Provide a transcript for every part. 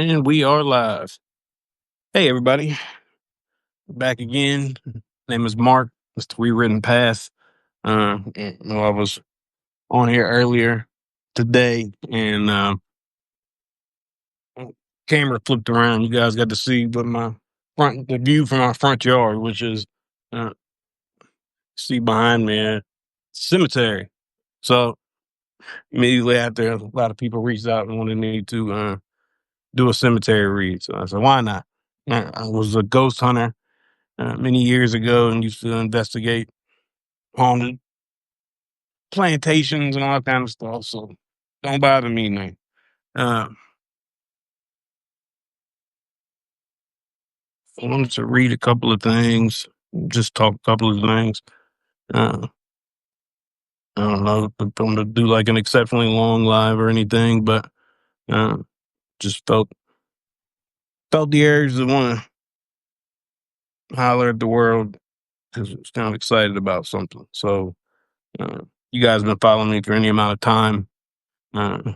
And we are live. Hey, everybody. Back again. Name is Mark. It's the Rewritten Path. I was on here earlier today and camera flipped around. You guys got to see the view from my front yard, which is, uh, see behind me, cemetery. So immediately after, a lot of people reached out and wanted me to do a cemetery read. So I said, why not? I was a ghost hunter many years ago and used to investigate haunted plantations and all that kind of stuff. So don't bother me now. Uh, I wanted to read a couple of things, just talk a couple of things. Uh, I don't know if I'm going to do like an exceptionally long live or anything, but uh, just felt the urge to want to holler at the world because I was kind of excited about something. So you guys have been following me for any amount of time. Uh,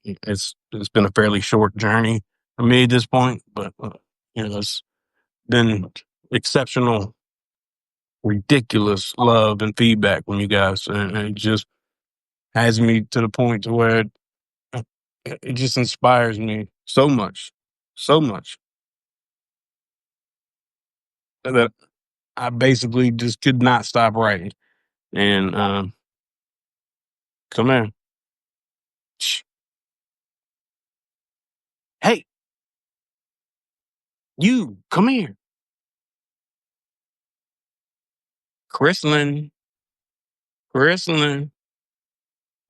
it's been a fairly short journey for me at this point, but it's been exceptional, ridiculous love and feedback from you guys, and it just has me to the point to where it just inspires me so much that I basically just could not stop writing. And come here, Shh. Hey, you come here, Chrislyn, Chrislyn.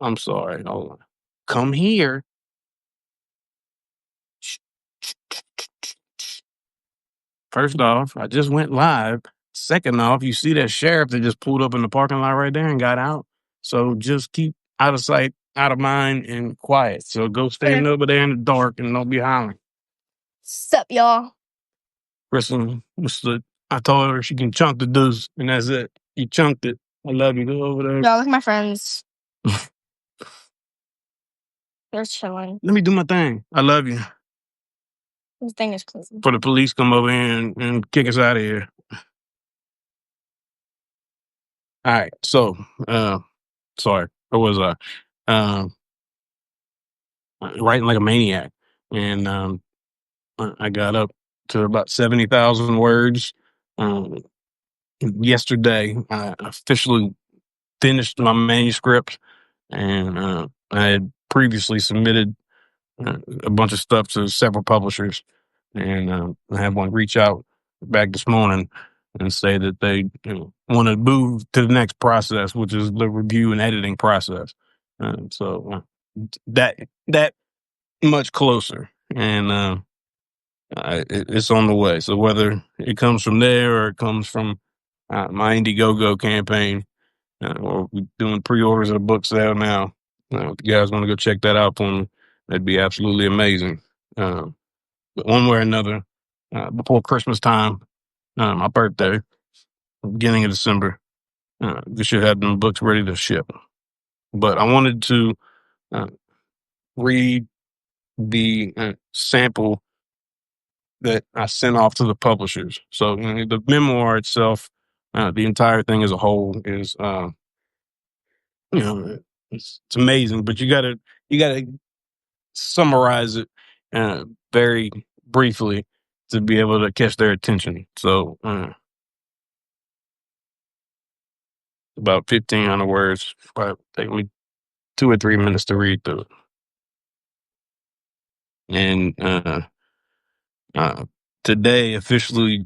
I'm sorry, hold on. Come here. Shh. First off, I just went live. Second off, you see that sheriff that just pulled up in the parking lot right there and got out. So just keep out of sight, out of mind, and quiet. So go stand over there in the dark and don't be hollering. Sup, y'all? Listen, I told her she can chunk the deuce, and that's it. You chunked it. I love you. Go over there. Y'all, look at my friends. They're chilling. Let me do my thing. I love you. This thing is closing. For the police come over here and kick us out of here. All right. So, sorry. Where was I? Writing like a maniac. And I got up to about 70,000 words. Yesterday, I officially finished my manuscript, and I had previously submitted a bunch of stuff to several publishers, and I had one reach out back this morning and say that they want to move to the next process, which is the review and editing process. So that much closer, and it's on the way. So whether it comes from there or it comes from my Indiegogo campaign, or we're doing pre-orders of the book sale now, if you guys want to go check that out for me, that'd be absolutely amazing. But one way or another, before Christmas time, my birthday, beginning of December, we should have them books ready to ship. But I wanted to read the sample that I sent off to the publishers. So the memoir itself, the entire thing as a whole is, it's amazing. But you gotta summarize it very briefly to be able to catch their attention. So about 1,500 words. Probably take me 2 or 3 minutes to read through it. And today, officially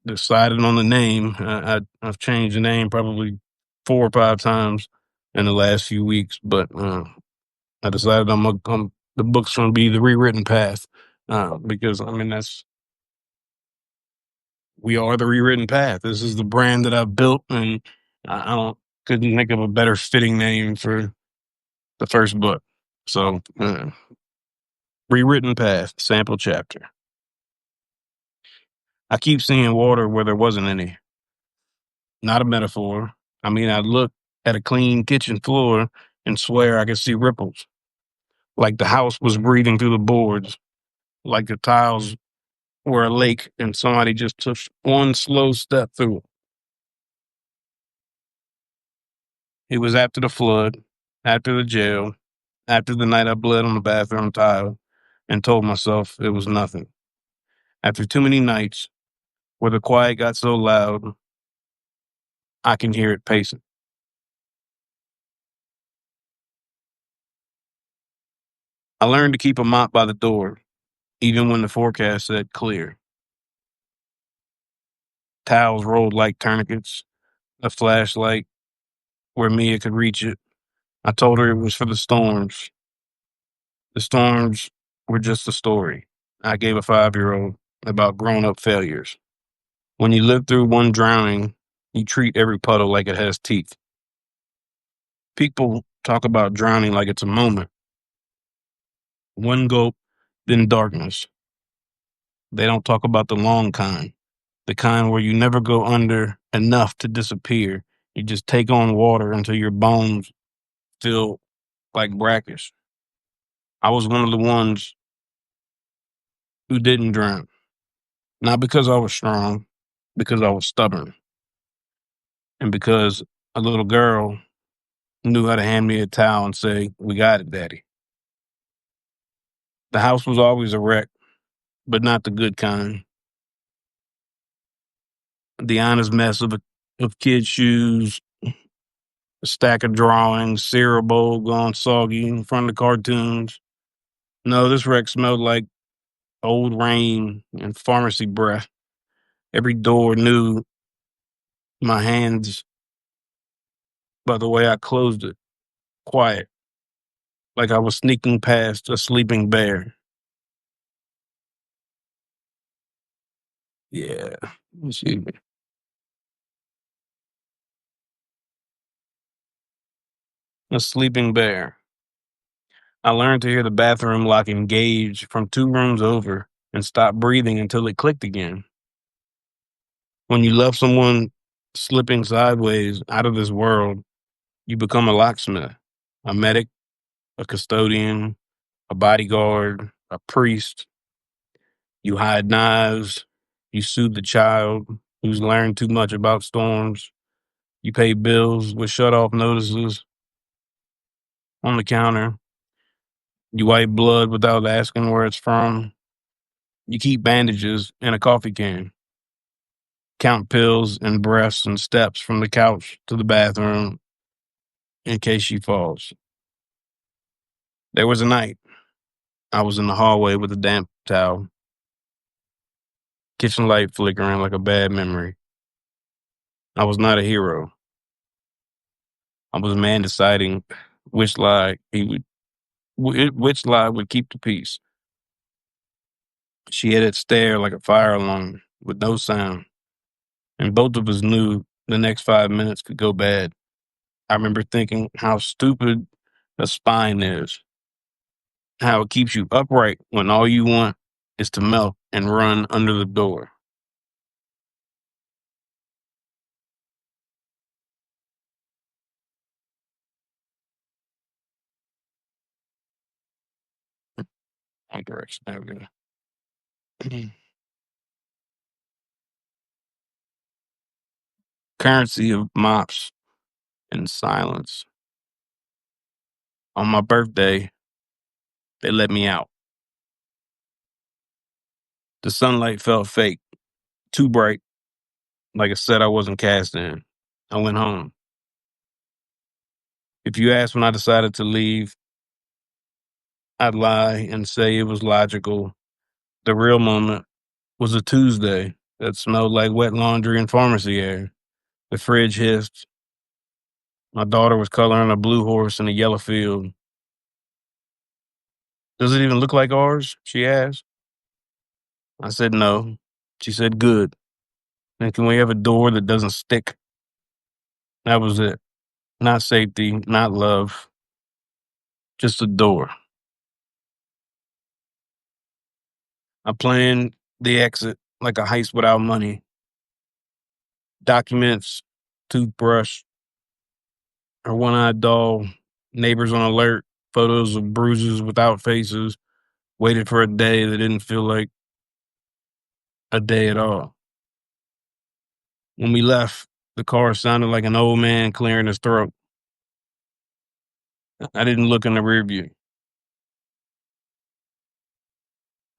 decided on the name. I've changed the name probably 4 or 5 times in the last few weeks, but I decided the book's going to be The Rewritten Path, because I mean we are the Rewritten Path. This is the brand that I've built, and I couldn't think of a better fitting name for the first book. So, Rewritten Path, sample chapter. I keep seeing water where there wasn't any. Not a metaphor. I mean, I look at a clean kitchen floor and swear I can see ripples, like the house was breathing through the boards. like the tiles were a lake and somebody just took one slow step through it. It was after the flood, after the jail, after the night I bled on the bathroom tile and told myself it was nothing. After too many nights where the quiet got so loud, I can hear it pacing. I learned to keep a mop by the door, even when the forecast said clear. Towels rolled like tourniquets, a flashlight where Mia could reach it. I told her it was for the storms. The storms were just a story I gave a 5-year-old about grown up failures. When you live through one drowning, you treat every puddle like it has teeth. People talk about drowning like it's a moment. One gulp, then darkness. They don't talk about the long kind, the kind where you never go under enough to disappear. You just take on water until your bones feel like brackish. I was one of the ones who didn't drown. Not because I was strong, because I was stubborn. And because a little girl knew how to hand me a towel and say, "We got it, Daddy." The house was always a wreck, but not the good kind. The honest mess of kids' shoes, a stack of drawings, cereal bowl gone soggy in front of the cartoons. No, this wreck smelled like old rain and pharmacy breath. Every door knew my hands by the way I closed it, quiet, like I was sneaking past a sleeping bear. Yeah, excuse me. A sleeping bear. I learned to hear the bathroom lock engage from 2 rooms over and stop breathing until it clicked again. When you love someone slipping sideways out of this world, you become a locksmith, a medic, a custodian, a bodyguard, a priest. You hide knives. You soothe the child who's learned too much about storms. You pay bills with shut off notices on the counter. You wipe blood without asking where it's from. You keep bandages in a coffee can. Count pills and breaths and steps from the couch to the bathroom in case she falls. There was a night I was in the hallway with a damp towel, kitchen light flickering like a bad memory. I was not a hero. I was a man deciding which lie which lie would keep the peace. She had it stare like a fire alarm with no sound, and both of us knew the next 5 minutes could go bad. I remember thinking how stupid a spine is, how it keeps you upright when all you want is to melt and run under the door. Wrong direction. There we go. Currency of mops and silence. On my birthday, they let me out. The sunlight felt fake, too bright, like a set I wasn't cast in. I went home. If you asked when I decided to leave, I'd lie and say it was logical. The real moment was a Tuesday that smelled like wet laundry and pharmacy air. The fridge hissed. My daughter was coloring a blue horse in a yellow field. "Does it even look like ours?" she asked. I said no. She said good. "Then can we have a door that doesn't stick?" That was it. Not safety, not love, just a door. I planned the exit like a heist without money. Documents, toothbrush, her one eyed doll, neighbors on alert, photos of bruises without faces, Waited for a day that didn't feel like a day at all. When we left, the car sounded like an old man clearing his throat. I didn't look in the rear view.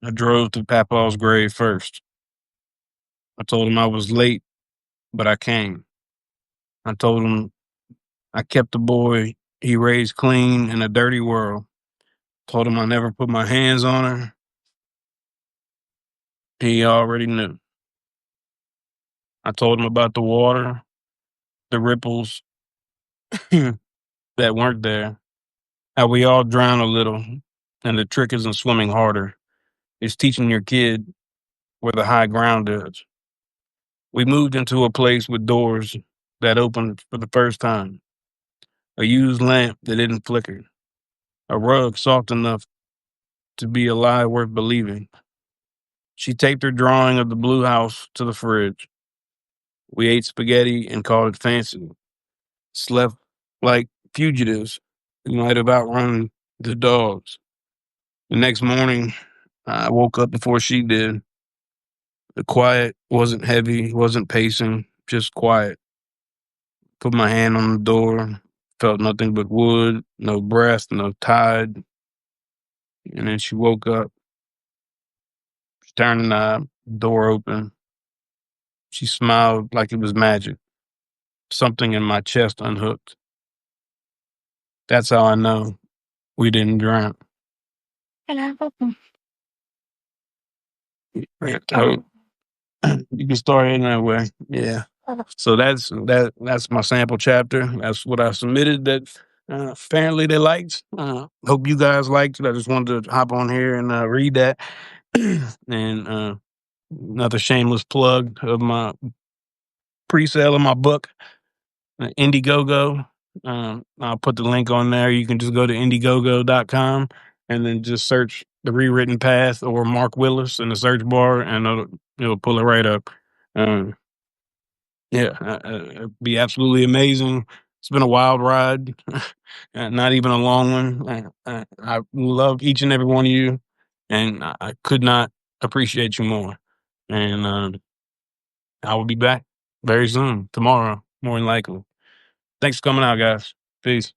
I drove to Papa's grave first. I told him I was late, but I came. I told him I kept the boy he raised clean in a dirty world. Told him I never put my hands on her. He already knew. I told him about the water, the ripples that weren't there, how we all drown a little, and the trick isn't swimming harder. It's teaching your kid where the high ground is. We moved into a place with doors that opened for the first time, a used lamp that didn't flicker, a rug soft enough to be a lie worth believing. She taped her drawing of the blue house to the fridge. We ate spaghetti and called it fancy. Slept like fugitives who might have outrun the dogs. The next morning, I woke up before she did. The quiet wasn't heavy, wasn't pacing, just quiet. Put my hand on the door, felt nothing but wood, no breath, no tide. And then she woke up. She turned the knob, door open. She smiled like it was magic. Something in my chest unhooked. That's how I know we didn't drown. So, you can start in that way. Yeah. So that's my sample chapter. That's what I submitted that apparently they liked. Hope you guys liked it. I just wanted to hop on here and read that. And another shameless plug of my pre-sale of my book, Indiegogo. I'll put the link on there. You can just go to Indiegogo.com and then just search The Rewritten Path or Mark Willis in the search bar, and it'll pull it right up. It'd be absolutely amazing. It's been a wild ride, not even a long one. I love each and every one of you, and I could not appreciate you more. And I will be back very soon, tomorrow, more than likely. Thanks for coming out, guys. Peace.